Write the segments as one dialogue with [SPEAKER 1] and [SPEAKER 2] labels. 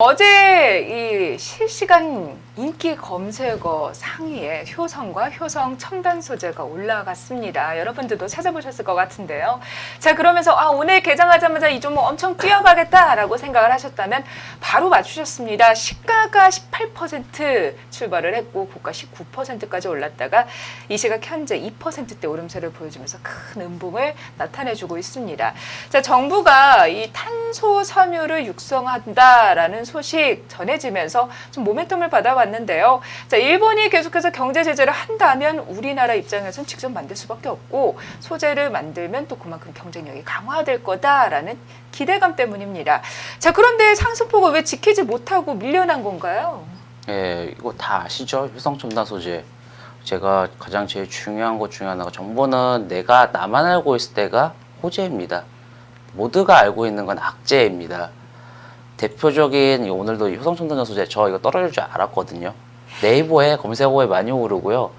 [SPEAKER 1] 어제 이 실시간 인기 검색어 상위에 효성과 효성 첨단 소재가 올라갔습니다. 여러분들도 찾아보셨을 것 같은데요. 자, 그러면서 오늘 개장하자마자 이 종목 엄청 뛰어가겠다라고 생각을 하셨다면 바로 맞추셨습니다. 시가가 18% 출발을 했고 고가 19%까지 올랐다가 이 시각 현재 2%대 오름세를 보여주면서 큰 음봉을 나타내주고 있습니다. 자, 정부가 이 탄소 섬유를 육성한다라는 소식 전해지면서 좀 모멘텀을 받아왔는데요. 자, 일본이 계속해서 경제 제재를 한다면 우리나라 입장에서는 직접 만들 수밖에 없고 소재를 만들면 또 그만큼 경쟁력이 강화될 거다라는 기대감 때문입니다. 자, 그런데 상승폭을 왜 지키지 못하고 밀려난 건가요?
[SPEAKER 2] 예, 이거 다 아시죠? 효성첨단 소재. 제가 가장 제일 중요한 것 중에 하나가 정보는 내가 나만 알고 있을 때가 호재입니다. 모두가 알고 있는 건 악재입니다. 대표적인 오늘도 효성첨단 소재 저 이거 떨어질 줄 알았거든요. 네이버에 검색어에 많이 오르고요.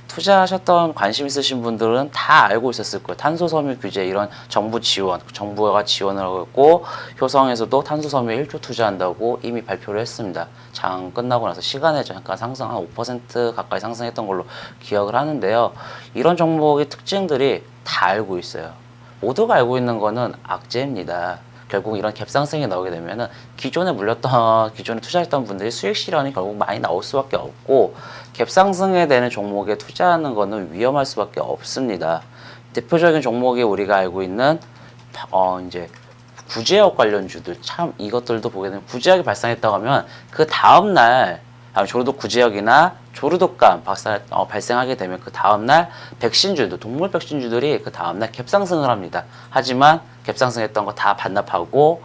[SPEAKER 2] 투자하셨던 관심 있으신 분들은 다 알고 있었을 거예요. 탄소섬유 규제 이런 정부 지원, 정부가 지원을 하고 있고 효성에서도 탄소섬유 1조 투자한다고 이미 발표를 했습니다. 장 끝나고 나서 시간에 잠깐 상승 한 5% 가까이 상승했던 걸로 기억을 하는데요. 이런 종목의 특징들이 다 알고 있어요. 모두가 알고 있는 거는 악재입니다. 결국 이런 갭상승이 나오게 되면은 기존에 투자했던 분들이 수익 실현이 결국 많이 나올 수밖에 없고 갭상승에 되는 종목에 투자하는 거는 위험할 수밖에 없습니다. 대표적인 종목이 우리가 알고 있는 이제 구제역 관련주들 참 이것들도 보게 되면 구제역이 발생했다고 하면 그 다음날 조르독 구제역이나 조르독감 발생하게 되면 그 다음날 백신주도 동물 백신주들이 그 다음날 갭상승을 합니다. 하지만 갭상승했던 거 다 반납하고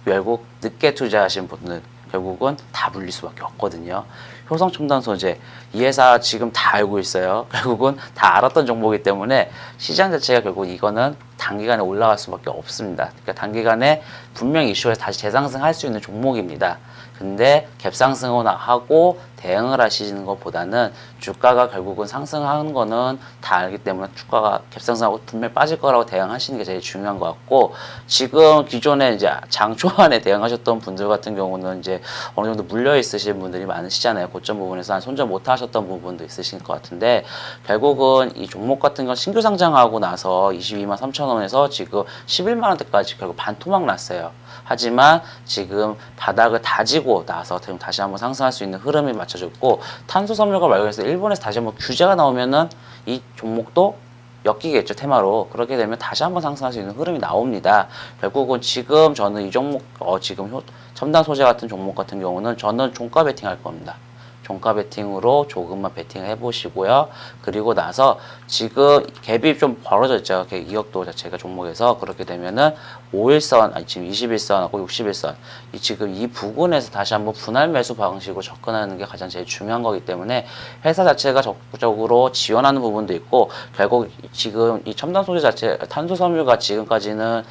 [SPEAKER 2] 결국 늦게 투자하신 분들 결국은 다 물릴 수밖에 없거든요. 효성첨단 소재 이 회사 지금 다 알고 있어요. 결국은 다 알았던 종목이기 때문에 시장 자체가 결국 이거는 단기간에 올라갈 수밖에 없습니다. 그러니까 단기간에 분명히 이슈에서 다시 재상승할 수 있는 종목입니다. 근데 갭상승을 하고 대응을 하시는 것보다는 주가가 결국은 상승하는 거는 다 알기 때문에 주가가 갭상승하고 분명히 빠질 거라고 대응하시는 게 제일 중요한 것 같고 지금 기존에 이제 장 초반에 대응하셨던 분들 같은 경우는 이제 어느 정도 물려 있으신 분들이 많으시잖아요. 고점 부분에서 손절 못 하셨던 부분도 있으실 것 같은데 결국은 이 종목 같은 건 신규 상장하고 나서 22만 3천 원에서 지금 11만 원대까지 결국 반토막 났어요. 하지만 지금 바닥을 다지고 나서 다시 한번 상승할 수 있는 흐름이 맞춰졌고 탄소섬유가 말고 해서 일본에서 다시 한번 규제가 나오면은 이 종목도 엮이겠죠, 테마로. 그렇게 되면 다시 한번 상승할 수 있는 흐름이 나옵니다. 결국은 지금 저는 이 종목, 지금 첨단 소재 같은 종목 같은 경우는 저는 종가 베팅 할 겁니다. 종가 베팅으로 조금만 베팅을 해보시고요. 그리고 나서 지금 갭이 좀 벌어졌죠. 이격도 자체가 종목에서 그렇게 되면은 5일선, 지금 21선하고 61선 지금 이 부근에서 다시 한번 분할 매수 방식으로 접근하는 게 가장 제일 중요한 거기 때문에 회사 자체가 적극적으로 지원하는 부분도 있고 결국 지금 이 첨단 소재 자체 탄소섬유가 지금까지는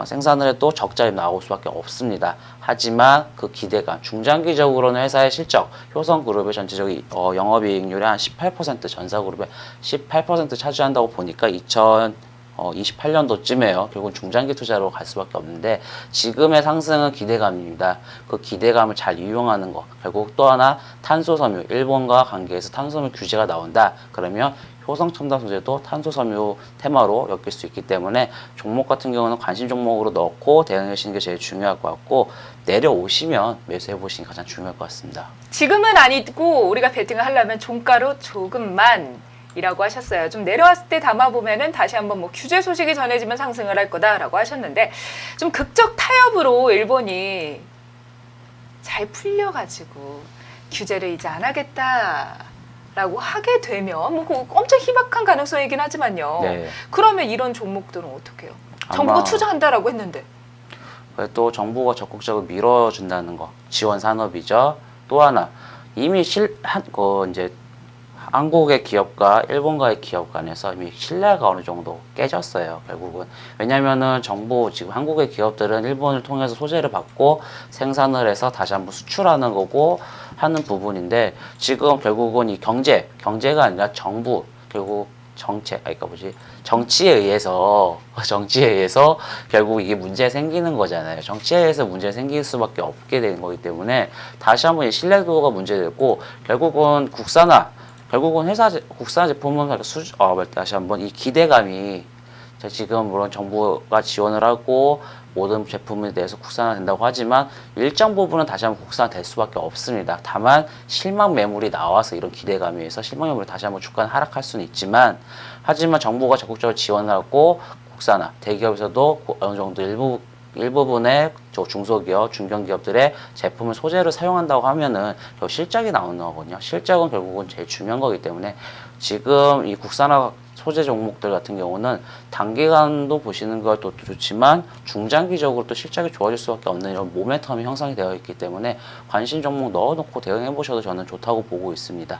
[SPEAKER 2] 생산을 해도 적자에 나올 수밖에 없습니다. 하지만 그 기대감, 중장기적으로는 회사의 실적, 효성그룹의 전체적인 영업이익률이 한 18% 전사그룹의 18% 차지한다고 보니까 2028년도쯤에요. 결국 중장기 투자로 갈 수밖에 없는데 지금의 상승은 기대감입니다. 그 기대감을 잘 이용하는 거. 결국 또 하나 탄소섬유, 일본과 관계에서 탄소섬유 규제가 나온다. 그러면 효성첨단 소재도 탄소섬유 테마로 엮일 수 있기 때문에 종목 같은 경우는 관심 종목으로 넣고 대응하시는 게 제일 중요할 것 같고 내려오시면 매수해 보시는 게 가장 중요할 것 같습니다.
[SPEAKER 1] 지금은 아니고 우리가 베팅을 하려면 종가로 조금만 이라고 하셨어요. 좀 내려왔을 때 담아보면은 다시 한번 뭐 규제 소식이 전해지면 상승을 할 거다라고 하셨는데 좀 극적 타협으로 일본이 잘 풀려가지고 규제를 이제 안 하겠다라고 하게 되면 뭐 엄청 희박한 가능성이긴 하지만요.
[SPEAKER 2] 네.
[SPEAKER 1] 그러면 이런 종목들은 어떻게 해요? 정부가 투자한다라고 했는데.
[SPEAKER 2] 또 정부가 적극적으로 밀어준다는 거 지원 산업이죠. 또 하나 이미 이제 한국의 기업과 일본과의 기업 간에서 이미 신뢰가 어느 정도 깨졌어요. 결국은 왜냐면은 정부 지금 한국의 기업들은 일본을 통해서 소재를 받고 생산을 해서 다시 한번 수출하는 거고 하는 부분인데 지금 결국은 이 경제가 아니라 정부 결국 정치에 의해서 결국 이게 문제 생기는 거잖아요. 정치에 의해서 문제 생길 수밖에 없게 되는 거기 때문에 다시 한번 이 신뢰도가 문제됐고 결국은 국산 제품은 다시 한번 이 기대감이 지금 물론 정부가 지원을 하고 모든 제품에 대해서 국산화된다고 하지만 일정 부분은 다시 한번 국산화될 수밖에 없습니다. 다만 실망 매물이 나와서 이런 기대감에 의해서 실망 매물이 다시 한번 주가는 하락할 수는 있지만 하지만 정부가 적극적으로 지원을 하고 국산화 대기업에서도 어느 정도 일부분의 중소기업, 중견기업들의 제품을 소재로 사용한다고 하면은 실적이 나오는 거거든요. 실적은 결국은 제일 중요한 거기 때문에 지금 이 국산화 소재 종목들 같은 경우는 단기간도 보시는 것도 좋지만 중장기적으로 또 실적이 좋아질 수밖에 없는 이런 모멘텀이 형성이 되어 있기 때문에 관심 종목 넣어놓고 대응해 보셔도 저는 좋다고 보고 있습니다.